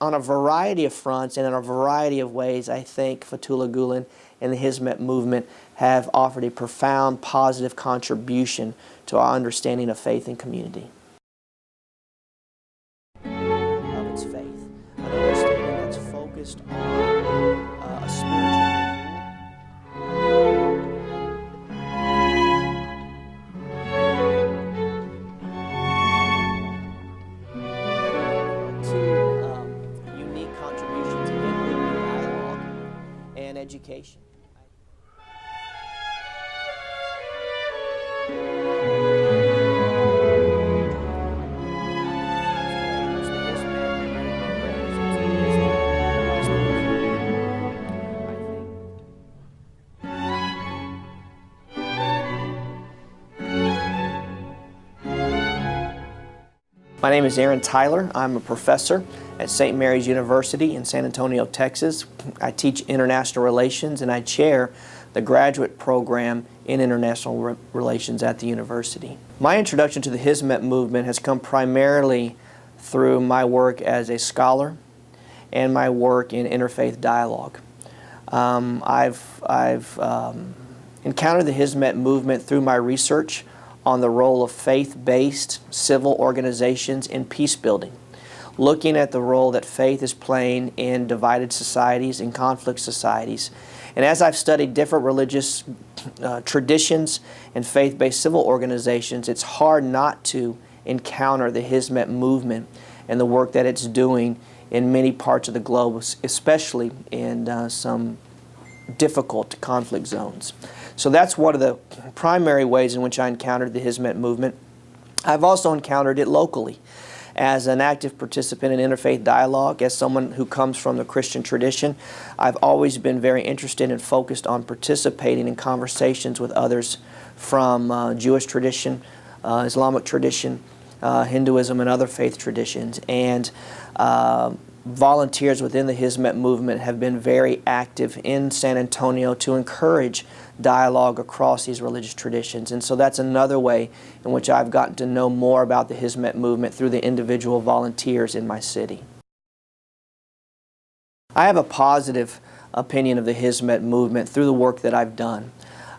on a variety of fronts and in a variety of ways, I think Fethullah Gulen and the Hizmet movement have offered a profound positive contribution to our understanding of faith and community. Of its faith, an understanding that's focused on a spiritual unique contributions in dialogue and education. My name is Aaron Tyler. I'm a professor at St. Mary's University in San Antonio, Texas. I teach international relations and I chair the graduate program in international relations at the university. My introduction to the Hizmet movement has come primarily through my work as a scholar and my work in interfaith dialogue. I've encountered the Hizmet movement through my research on the role of faith-based civil organizations in peace building, looking at the role that faith is playing in divided societies and conflict societies. And as I've studied different religious traditions and faith-based civil organizations, it's hard not to encounter the Hizmet movement and the work that it's doing in many parts of the globe, especially in some difficult conflict zones. So that's one of the primary ways in which I encountered the Hizmet movement. I've also encountered it locally as an active participant in interfaith dialogue. As someone who comes from the Christian tradition, I've always been very interested and focused on participating in conversations with others from Jewish tradition, Islamic tradition, Hinduism, and other faith traditions. And volunteers within the Hizmet movement have been very active in San Antonio to encourage dialogue across these religious traditions. And so that's another way in which I've gotten to know more about the Hizmet movement through the individual volunteers in my city. I have a positive opinion of the Hizmet movement through the work that I've done.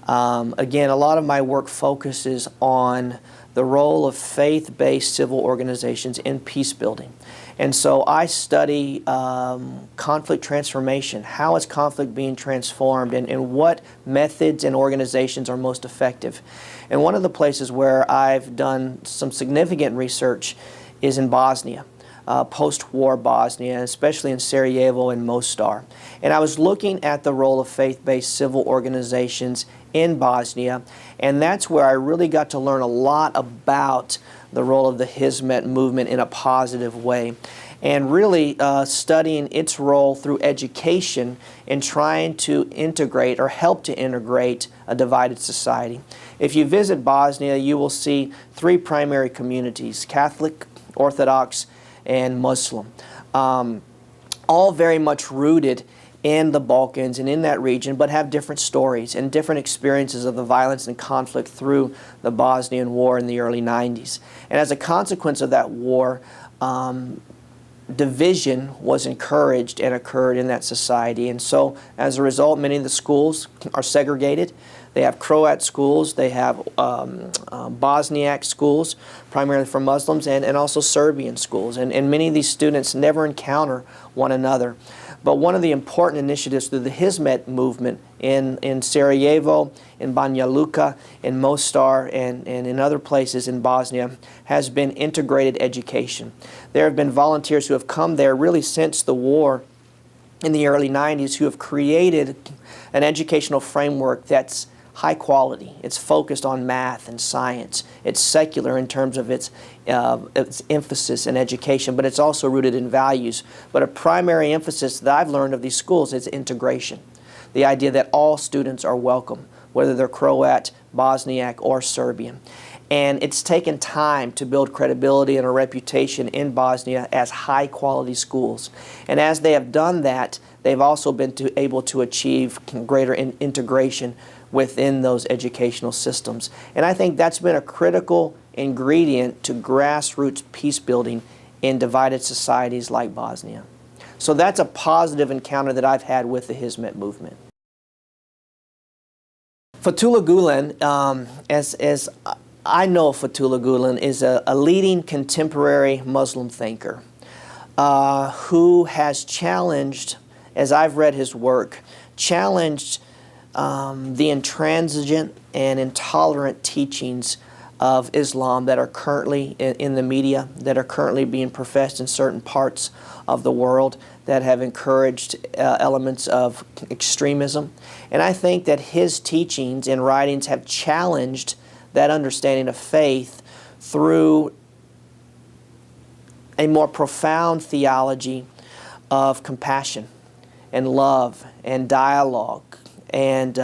Again, a lot of my work focuses on the role of faith-based civil organizations in peace building. And so I study conflict transformation. How is conflict being transformed, and what methods and organizations are most effective? And one of the places where I've done some significant research is in Bosnia, post-war Bosnia, especially in Sarajevo and Mostar. And I was looking at the role of faith-based civil organizations in Bosnia, and that's where I really got to learn a lot about the role of the Hizmet movement in a positive way, and really studying its role through education in trying to integrate or help to integrate a divided society. If you visit Bosnia, you will see three primary communities: Catholic, Orthodox, and Muslim, all very much rooted in the Balkans and in that region, but have different stories and different experiences of the violence and conflict through the Bosnian War in the early 90s. And as a consequence of that war, division was encouraged and occurred in that society. And so as a result, many of the schools are segregated. They have Croat schools, they have Bosniak schools, primarily for Muslims, and also Serbian schools. And many of these students never encounter one another. But one of the important initiatives through the Hizmet movement in Sarajevo, in Banja Luka, in Mostar, and in other places in Bosnia has been integrated education. There have been volunteers who have come there really since the war in the early 90s who have created an educational framework that's high quality. It's focused on math and science. It's secular in terms of its emphasis in education, but it's also rooted in values. But a primary emphasis that I've learned of these schools is integration. The idea that all students are welcome, whether they're Croat, Bosniak, or Serbian. And it's taken time to build credibility and a reputation in Bosnia as high-quality schools. And as they have done that, they've also been able to achieve greater integration within those educational systems. And I think that's been a critical ingredient to grassroots peace building in divided societies like Bosnia. So that's a positive encounter that I've had with the Hizmet movement. Fethullah Gulen, as I know Fethullah Gulen, is a leading contemporary Muslim thinker who has challenged, as I've read his work, challenged the intransigent and intolerant teachings of Islam that are currently in the media, that are currently being professed in certain parts of the world, that have encouraged elements of extremism. And I think that his teachings and writings have challenged that understanding of faith through a more profound theology of compassion and love and dialogue and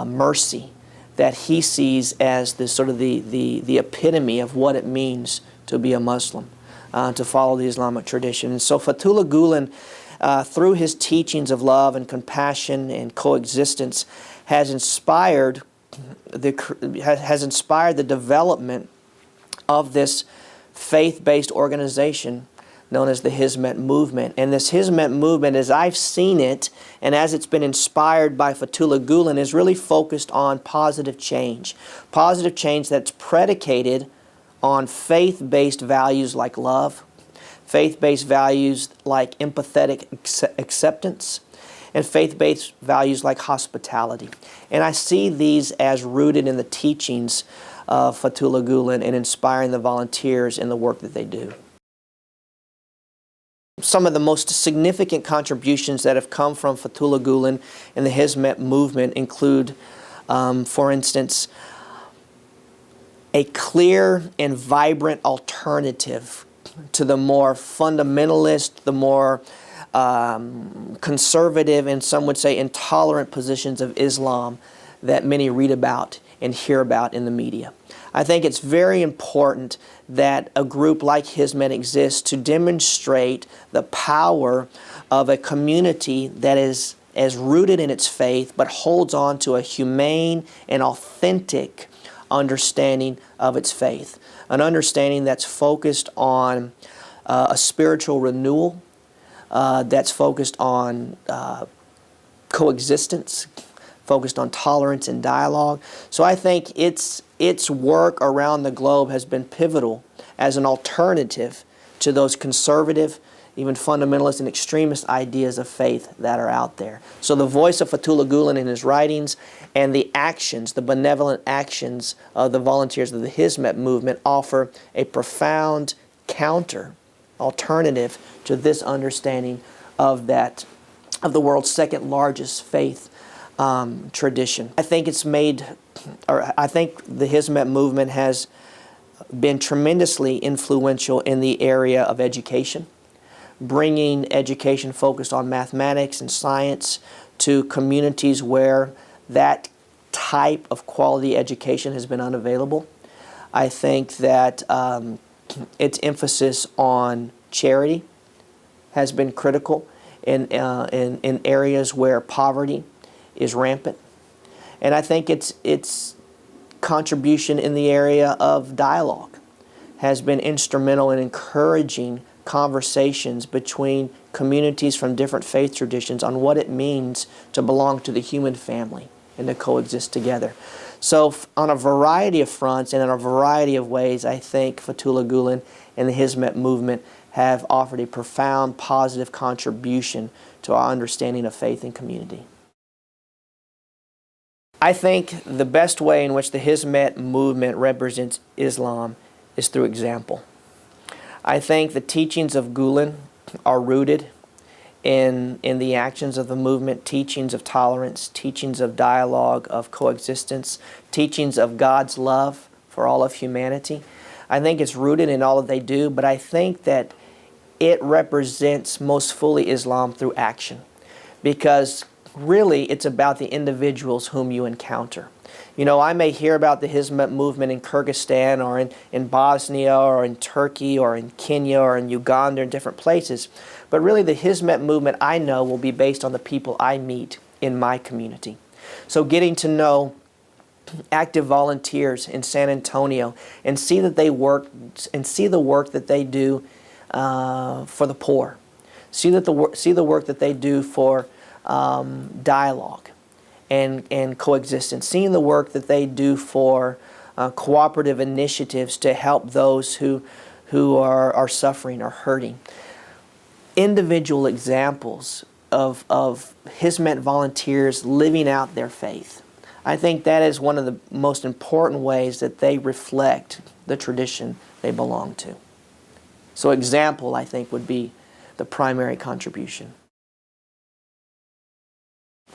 mercy that he sees as the sort of the epitome of what it means to be a Muslim, to follow the Islamic tradition. And so Fethullah Gulen, through his teachings of love and compassion and coexistence, has inspired the development of this faith-based organization known as the Hizmet Movement. And this Hizmet Movement, as I've seen it, and as it's been inspired by Fethullah Gulen, is really focused on positive change that's predicated on faith-based values like love, faith-based values like empathetic acceptance, and faith-based values like hospitality. And I see these as rooted in the teachings of Fethullah Gulen and inspiring the volunteers in the work that they do. Some of the most significant contributions that have come from Fethullah Gulen and the Hizmet movement include, for instance, a clear and vibrant alternative to the more fundamentalist, the more conservative, and some would say intolerant positions of Islam that many read about and hear about in the media. I think it's very important that a group like Hizmet exists to demonstrate the power of a community that is as rooted in its faith but holds on to a humane and authentic understanding of its faith. An understanding that's focused on a spiritual renewal, that's focused on coexistence, focused on tolerance and dialogue. So I think its work around the globe has been pivotal as an alternative to those conservative, even fundamentalist and extremist ideas of faith that are out there. So the voice of Fethullah Gulen in his writings and the actions, the benevolent actions of the volunteers of the Hizmet movement offer a profound counter, alternative to this understanding of the world's second largest faith tradition. I think I think the Hizmet movement has been tremendously influential in the area of education, bringing education focused on mathematics and science to communities where that type of quality education has been unavailable. I think that its emphasis on charity has been critical in areas where poverty is rampant. And I think its contribution in the area of dialogue has been instrumental in encouraging conversations between communities from different faith traditions on what it means to belong to the human family and to coexist together. So on a variety of fronts and in a variety of ways, I think Fethullah Gulen and the Hizmet movement have offered a profound positive contribution to our understanding of faith and community. I think the best way in which the Hizmet movement represents Islam is through example. I think the teachings of Gulen are rooted in the actions of the movement, teachings of tolerance, teachings of dialogue, of coexistence, teachings of God's love for all of humanity. I think it's rooted in all that they do, but I think that it represents most fully Islam through action, because really it's about the individuals whom you encounter. You know, I may hear about the Hizmet movement in Kyrgyzstan or in Bosnia or in Turkey or in Kenya or in Uganda or in different places, but really the Hizmet movement I know will be based on the people I meet in my community. So getting to know active volunteers in San Antonio and see that they work and see the work that they do for the poor. See the work that they do for dialogue and coexistence. Seeing the work that they do for cooperative initiatives to help those who are suffering or hurting. Individual examples of Hizmet volunteers living out their faith. I think that is one of the most important ways that they reflect the tradition they belong to. So example, I think, would be the primary contribution.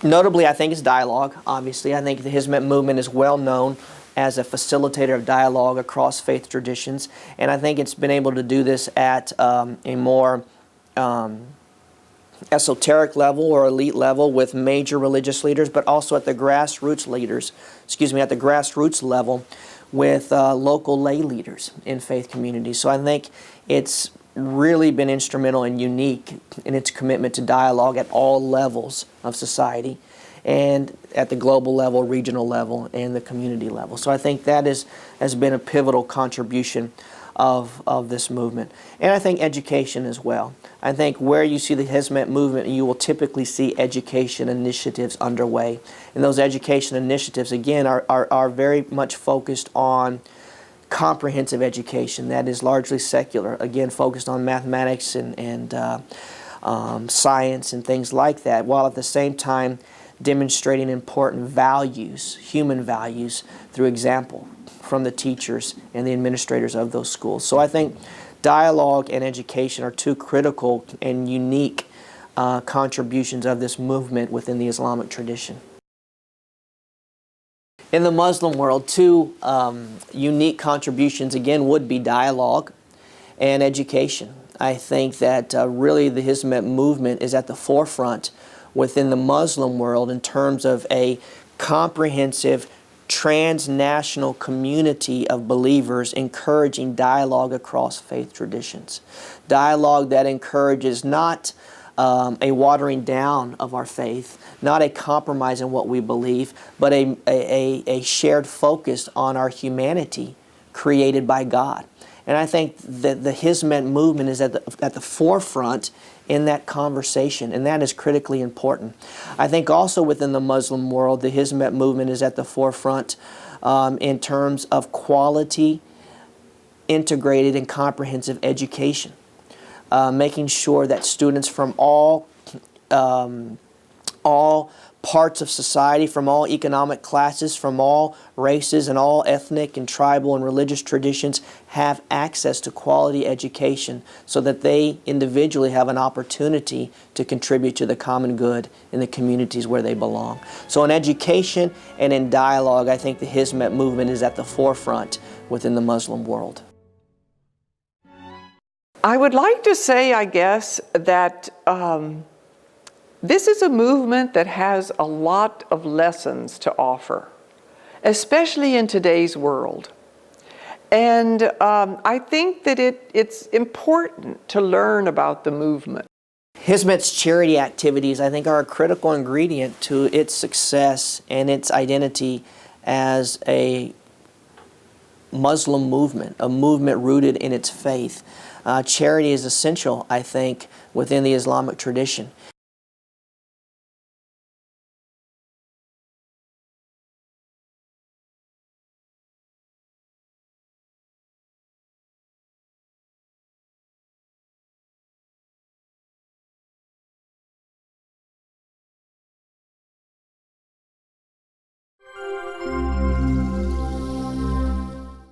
Notably, I think it's dialogue, obviously. I think the Hizmet movement is well known as a facilitator of dialogue across faith traditions, and I think it's been able to do this at a more esoteric level or elite level with major religious leaders, but also at the grassroots at the grassroots level with local lay leaders in faith communities. So I think it's really been instrumental and unique in its commitment to dialogue at all levels of society, and at the global level, regional level, and the community level. So I think that has been a pivotal contribution of this movement. And I think education as well. I think where you see the Hizmet movement, you will typically see education initiatives underway. And those education initiatives, again, are very much focused on comprehensive education that is largely secular, again, focused on mathematics and science and things like that, while at the same time demonstrating important values, human values, through example from the teachers and the administrators of those schools. So I think dialogue and education are two critical and unique contributions of this movement within the Islamic tradition. In the Muslim world, two unique contributions, again, would be dialogue and education. I think that really the Hizmet movement is at the forefront within the Muslim world in terms of a comprehensive transnational community of believers encouraging dialogue across faith traditions. Dialogue that encourages not a watering down of our faith, not a compromise in what we believe, but a shared focus on our humanity created by God. And I think that the Hizmet movement is at the forefront in that conversation, and that is critically important. I think also within the Muslim world, the Hizmet movement is at the forefront in terms of quality, integrated, and comprehensive education, making sure that students from all parts of society, from all economic classes, from all races and all ethnic and tribal and religious traditions have access to quality education so that they individually have an opportunity to contribute to the common good in the communities where they belong. So in education and in dialogue, I think the Hizmet movement is at the forefront within the Muslim world. I would like to say, I guess, that this is a movement that has a lot of lessons to offer, especially in today's world. And I think that it's important to learn about the movement. Hizmet's charity activities, I think, are a critical ingredient to its success and its identity as a Muslim movement, a movement rooted in its faith. Charity is essential, I think, within the Islamic tradition.